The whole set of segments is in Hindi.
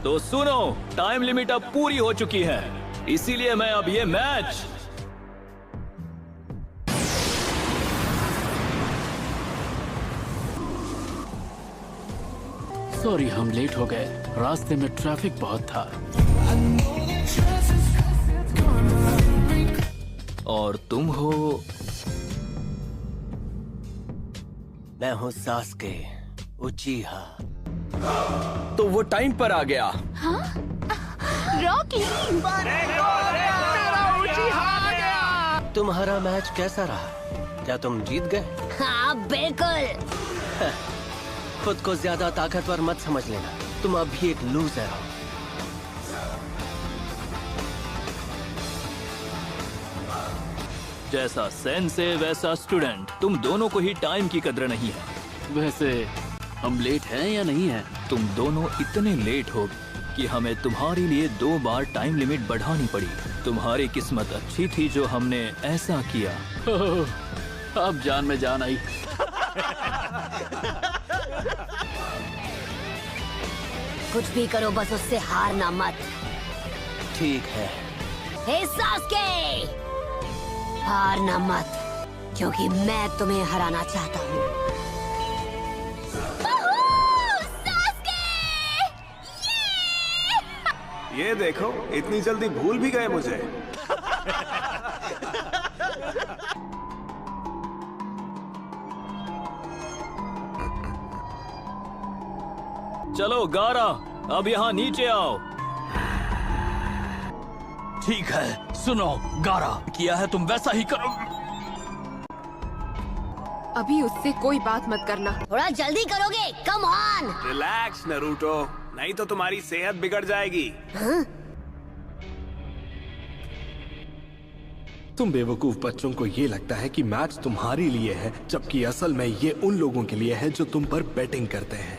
तो सुनो, टाइम लिमिट अब पूरी हो चुकी है, इसीलिए मैं अब ये मैच सॉरी, हम लेट हो गए। रास्ते में ट्रैफिक बहुत था। और तुम हो? मैं हूँ सास्के उचिहा। तो वो टाइम पर आ गया। रॉकी, तुम्हारा मैच कैसा रहा? क्या तुम जीत गए? हाँ बिल्कुल। खुद को ज्यादा ताकतवर मत समझ लेना, तुम अभी एक लूजर हो। जैसा सेंसे वैसा स्टूडेंट, तुम दोनों को ही टाइम की कदर नहीं है। वैसे हम लेट हैं या नहीं हैं? तुम दोनों इतने लेट हो कि हमें तुम्हारे लिए 2 बार टाइम लिमिट बढ़ानी पड़ी। तुम्हारी किस्मत अच्छी थी जो हमने ऐसा किया। अब जान में जान आई। कुछ भी करो, बस उससे हारना मत। ठीक है। हे सास्के, हारना मत, क्योंकि मैं तुम्हें हराना चाहता हूँ। ये देखो, इतनी जल्दी भूल भी गए मुझे। चलो गारा, अब यहाँ नीचे आओ। ठीक है, सुनो गारा, किया है तुम वैसा ही करो। अभी उससे कोई बात मत करना। थोड़ा जल्दी करोगे? Come on. रिलैक्स नरूटो, नहीं तो तुम्हारी सेहत बिगड़ जाएगी। तुम बेवकूफ बच्चों को ये लगता है कि मैच तुम्हारे लिए है, जबकि असल में ये उन लोगों के लिए है जो तुम पर बैटिंग करते हैं।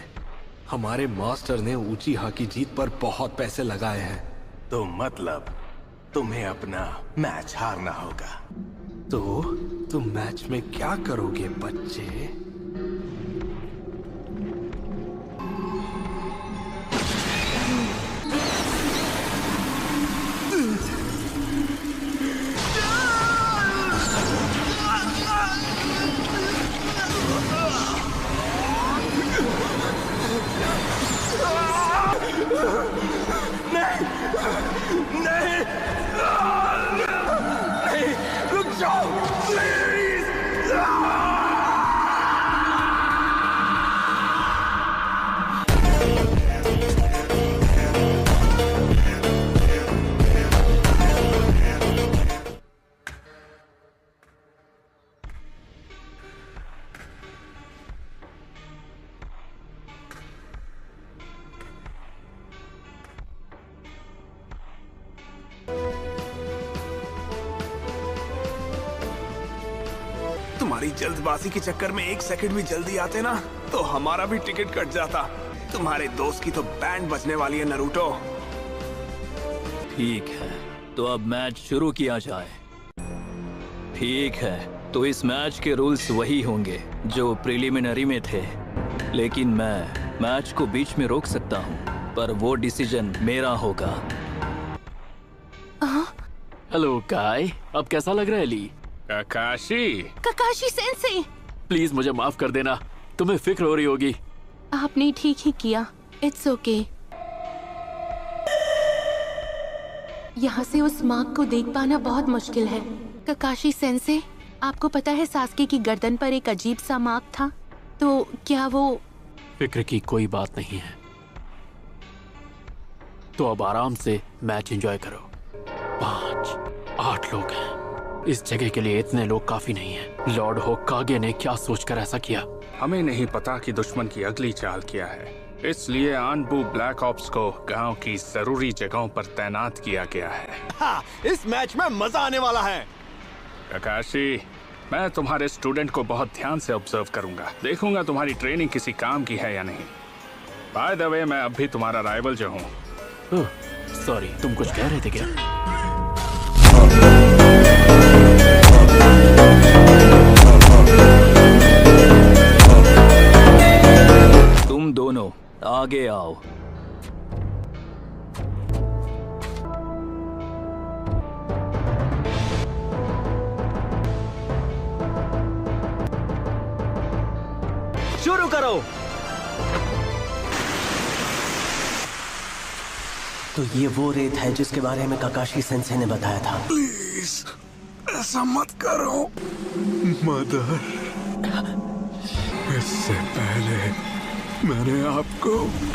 हमारे मास्टर ने उचिहा की जीत पर बहुत पैसे लगाए हैं। तो मतलब तुम्हें अपना मैच हारना होगा। तो तुम मैच में क्या करोगे बच्चे? तुम्हारी जल्दबाजी के चक्कर में 1 सेकंड भी जल्दी आते ना, तो हमारा भी टिकट कट जाता। तुम्हारे दोस्त की तो बैंड बजने वाली है नरूटो। ठीक है, तो अब मैच शुरू किया जाए। ठीक है, तो इस मैच के रूल्स वही होंगे जो प्रिलिमिनरी में थे, लेकिन मैं मैच को बीच में रोक सकता हूँ, पर वो डिसीजन मेरा होगा। हेलो काय, अब कैसा लग रहा है ली? ककाशी सेंसे, प्लीज मुझे माफ कर देना, तुम्हें फिक्र हो रही होगी। आपने ठीक ही किया। It's okay. यहाँ से उस मार्क को देख पाना बहुत मुश्किल है। ककाशी सेंसे, आपको पता है सास्के की गर्दन पर एक अजीब सा मार्क था, तो क्या वो? फिक्र की कोई बात नहीं है, तो अब आराम से मैच एंजॉय करो। 5, 8 लोग हैं। इस जगह के लिए इतने लोग काफी नहीं हैं। लॉर्ड होकागे ने क्या सोचकर ऐसा किया? हमें नहीं पता कि दुश्मन की अगली चाल क्या है, इसलिए आनबू ब्लैक ऑप्स को गांव की जरूरी जगहों पर तैनात किया गया है। हाँ, इस मैच में मजा आने वाला है। ककाशी, मैं तुम्हारे स्टूडेंट को बहुत ध्यान से ऑब्जर्व करूंगा, देखूंगा तुम्हारी ट्रेनिंग किसी काम की है या नहीं। बाय द वे, मैं अब भी तुम्हारा राइवल जो हूँ। सॉरी, तुम कुछ कह रहे थे क्या? तुम दोनों आगे आओ। शुरू करो। तो ये वो रेत है जिसके बारे में काकाशी सेंसे ने बताया था। प्लीज ऐसा मत करो मदर। इससे पहले मैंने आपको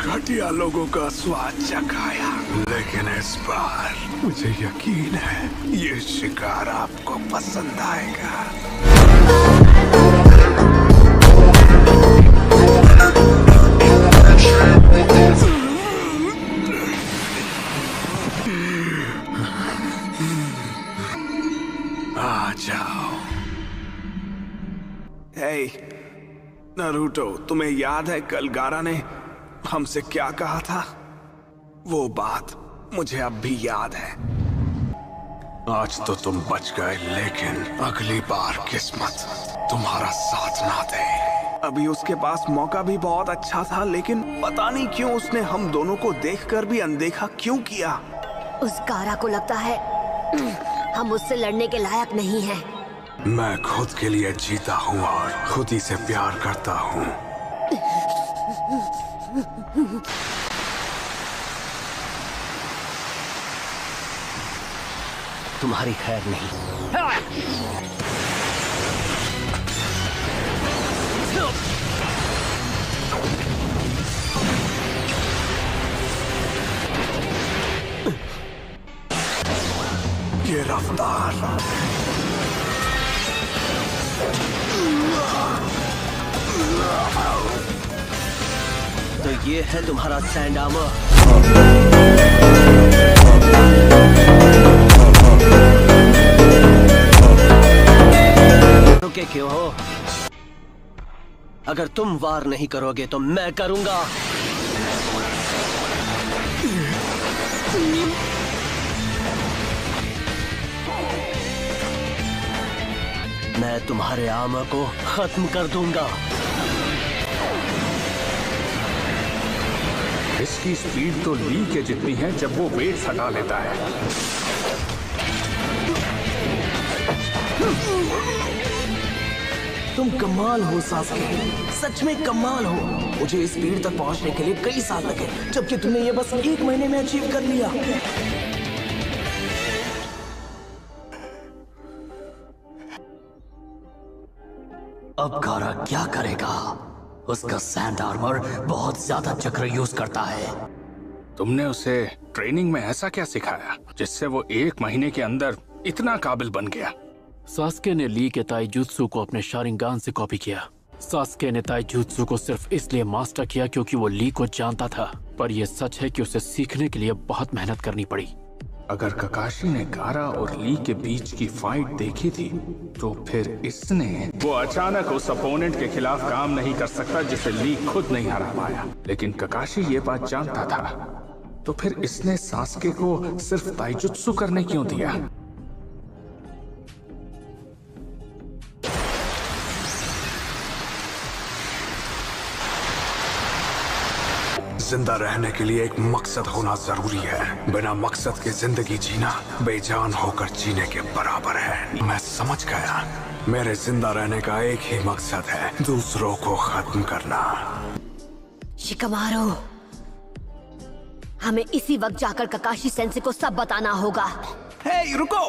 घटिया लोगों का स्वाद चखाया, लेकिन इस बार मुझे यकीन है ये शिकार आपको पसंद आएगा। आ जाओ। हे नारुतो, तुम्हें याद है कल गारा ने हमसे क्या कहा था? वो बात मुझे अब भी याद है। आज तो तुम बच गए, लेकिन अगली बार किस्मत तुम्हारा साथ ना दे। अभी उसके पास मौका भी बहुत अच्छा था, लेकिन पता नहीं क्यों उसने हम दोनों को देखकर भी अनदेखा क्यों किया। उस गारा को लगता है हम उससे लड़ने के लायक नहीं हैं। मैं खुद के लिए जीता हूँ और खुद ही से प्यार करता हूँ। तुम्हारी खैर नहीं। ये रफ्तार, तो ये है तुम्हारा सैंड आर्मर। रुके क्यों हो? अगर तुम वार नहीं करोगे तो मैं करूंगा। मैं तुम्हारे आर्मर को खत्म कर दूंगा। इसकी स्पीड तो ली के जितनी है जब वो वेट हटा लेता है। तुम कमाल हो सास्के, सच में कमाल हो। मुझे इस स्पीड तक पहुंचने के लिए कई साल लगे, जबकि तुमने ये बस 1 महीने में अचीव कर लिया। अब गारा क्या करेगा? उसका सैंड आर्मर बहुत ज्यादा चक्र यूज करता है। तुमने उसे ट्रेनिंग में ऐसा क्या सिखाया जिससे वो 1 महीने के अंदर इतना काबिल बन गया? सास्के ने ली के ताइजुत्सु को अपने शारिंगान से कॉपी किया। सास्के ने ताइजुत्सु को सिर्फ इसलिए मास्टर किया क्योंकि वो ली को जानता था, पर यह सच है कि उसे सीखने के लिए बहुत मेहनत करनी पड़ी। अगर ककाशी ने गारा और ली के बीच की फाइट देखी थी, तो फिर इसने वो अचानक उस अपोनेंट के खिलाफ काम नहीं कर सकता जिसे ली खुद नहीं हरा पाया। लेकिन ककाशी ये बात जानता था, तो फिर इसने सास्के को सिर्फ ताइजुत्सु करने क्यों दिया? जिंदा रहने के लिए एक मकसद होना जरूरी है। बिना मकसद के जिंदगी जीना बेजान होकर जीने के बराबर है। मैं समझ गया, मेरे जिंदा रहने का एक ही मकसद है, दूसरों को खत्म करना। शिकमारू, हमें इसी वक्त जाकर ककाशी सेंसे को सब बताना होगा। हे, रुको!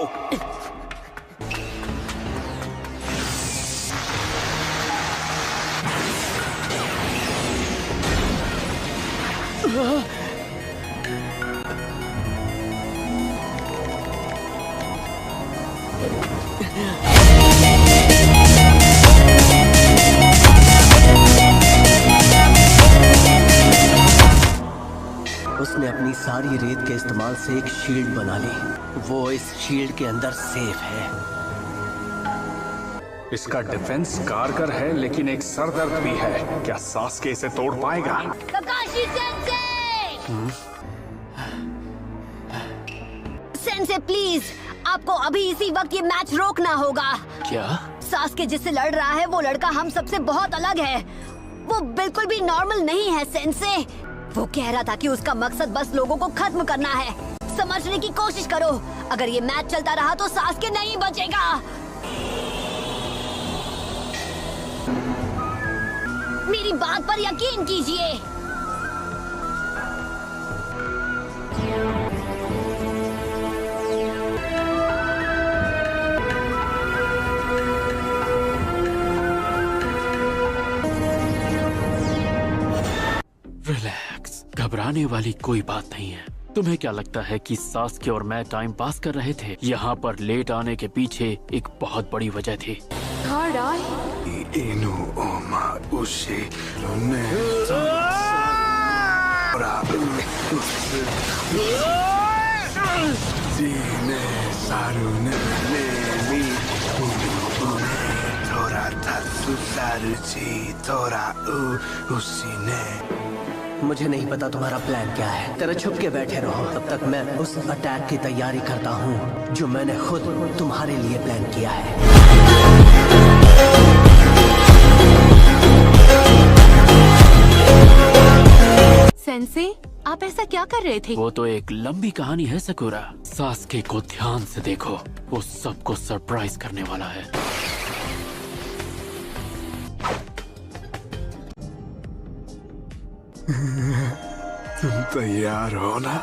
उसने अपनी सारी रेत के इस्तेमाल से एक शील्ड बना ली। वो इस शील्ड के अंदर सेफ है। इसका डिफेंस कारगर है, लेकिन एक सरदर्द भी है। क्या सास्के इसे तोड़ पाएगा? ककाशी सेंसे! सेंसे प्लीज, आपको अभी इसी वक्त ये मैच रोकना होगा। क्या? सास्के जिससे लड़ रहा है वो लड़का हम सबसे बहुत अलग है। वो बिल्कुल भी नॉर्मल नहीं है सेंसे। वो कह रहा था कि उसका मकसद बस लोगों को खत्म करना है। समझने की कोशिश करो, अगर ये मैच चलता रहा तो सास्के नहीं बचेगा। मेरी बात पर यकीन कीजिए। रिलैक्स, घबराने वाली कोई बात नहीं है। तुम्हें क्या लगता है कि सास्के और मैं टाइम पास कर रहे थे? यहाँ पर लेट आने के पीछे एक बहुत बड़ी वजह थी। इनु ओमा उशी ने जीने सारुने लेली थोड़ा थासु सारुची थोड़ा उसी ने। मुझे नहीं पता तुम्हारा प्लान क्या है। तेरे छुप के बैठे रहो, तब तक मैं उस अटैक की तैयारी करता हूँ जो मैंने खुद तुम्हारे लिए प्लान किया है। सेंसे, आप ऐसा क्या कर रहे थे? वो तो एक लंबी कहानी है सकुरा। सास्के को ध्यान से देखो, वो सबको सरप्राइज करने वाला है। तुम तैयार हो ना?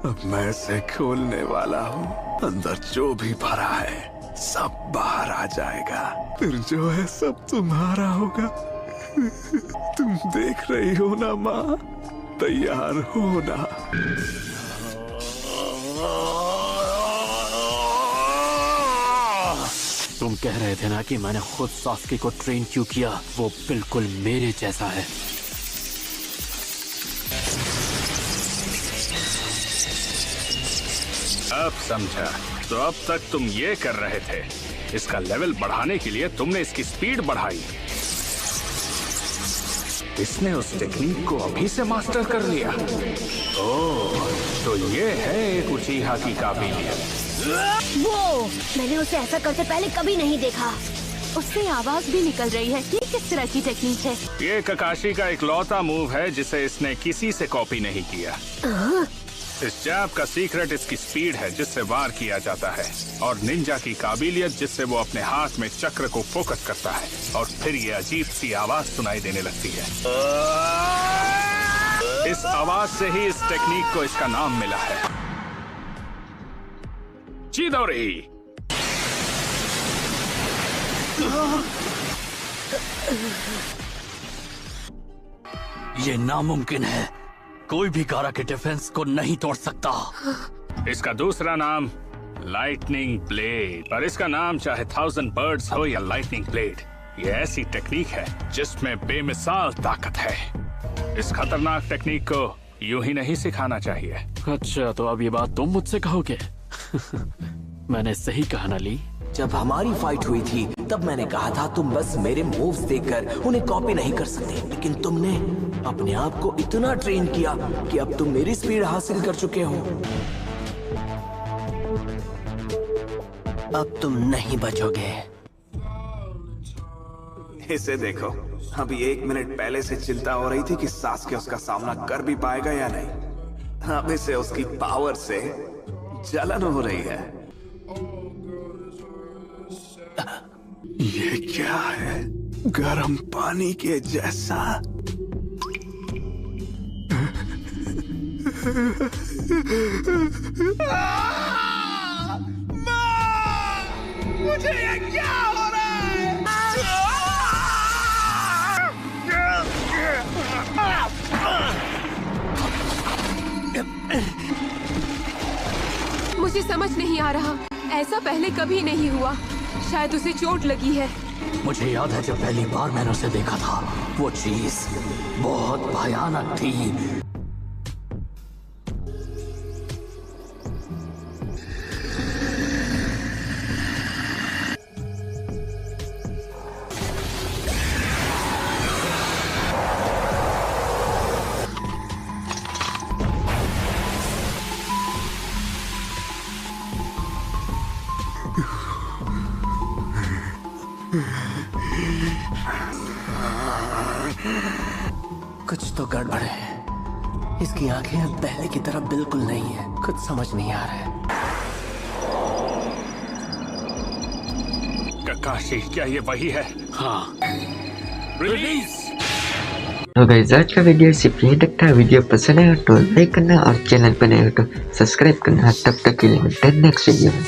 अब मैं इसे खोलने वाला हूँ। अंदर जो भी भरा है सब बाहर आ जाएगा। फिर जो है सब तुम्हारा होगा। तुम देख रही हो ना माँ? तैयार हो ना? तुम कह रहे थे ना कि मैंने खुद सास्के को ट्रेन क्यों किया? वो बिल्कुल मेरे जैसा है। अब समझा। तो अब तक तुम ये कर रहे थे। इसका लेवल बढ़ाने के लिए तुमने इसकी स्पीड बढ़ाई। इसने उस टेक्निक को अभी से मास्टर कर लिया। ओह, तो ये है एक उचीहा की काबिलियत। वो मैंने उसे ऐसा करते पहले कभी नहीं देखा। उससे आवाज भी निकल रही है। ये किस तरह की टेक्निक है? ये ककाशी का इकलौता मूव है जिसे इसने किसी से कॉपी नहीं किया। इस जैब का सीक्रेट इसकी स्पीड है जिससे वार किया जाता है, और निंजा की काबिलियत जिससे वो अपने हाथ में चक्र को फोकस करता है और फिर ये अजीब सी आवाज सुनाई देने लगती है। इस आवाज से ही इस टेक्निक को इसका नाम मिला है। चिदोरी। ये नामुमकिन है। कोई भी गारा के डिफेंस को नहीं तोड़ सकता। इसका दूसरा नाम लाइटनिंग ब्लेड, और इसका नाम चाहे 1000 बर्ड्स हो या लाइटनिंग ब्लेड, ये ऐसी टेक्निक है जिसमें बेमिसाल ताकत है। इस खतरनाक टेक्निक को यूं ही नहीं सिखाना चाहिए। अच्छा, तो अब ये बात तुम मुझसे कहोगे? मैंने सही कहा ना ली? जब हमारी फाइट हुई थी तब मैंने कहा था तुम बस मेरे मूव्स देखकर उन्हें कॉपी नहीं कर सकते, लेकिन तुमने अपने आप को इतना ट्रेन किया कि अब तुम मेरी स्पीड हासिल कर चुके हो। अब तुम नहीं बचोगे। इसे देखो, अभी 1 मिनट पहले से चिंता हो रही थी कि सास्के उसका सामना कर भी पाएगा या नहीं। अब इसे उसकी पावर से जलन हो रही है। ये क्या है? गर्म पानी के जैसा। मुझे ये क्या हो रहा है? मुझे समझ नहीं आ रहा, ऐसा पहले कभी नहीं हुआ। शायद उसे चोट लगी है। मुझे याद है जब पहली बार मैंने उसे देखा था, वो चीज बहुत भयानक थी। कुछ तो गड़बड़ है। इसकी आंखें अब पहले की तरह बिल्कुल नहीं है। कुछ समझ नहीं आ रहा है। ककाशी, क्या ये वही है? हाँ। रिलीज। तो गाइस आज का वीडियो सिर्फ यही तक था। वीडियो पसंद आया तो लाइक करना और चैनल पर नए हो तो सब्सक्राइब करना। तब तक के लिए मिलते हैं नेक्स्ट वीडियो में।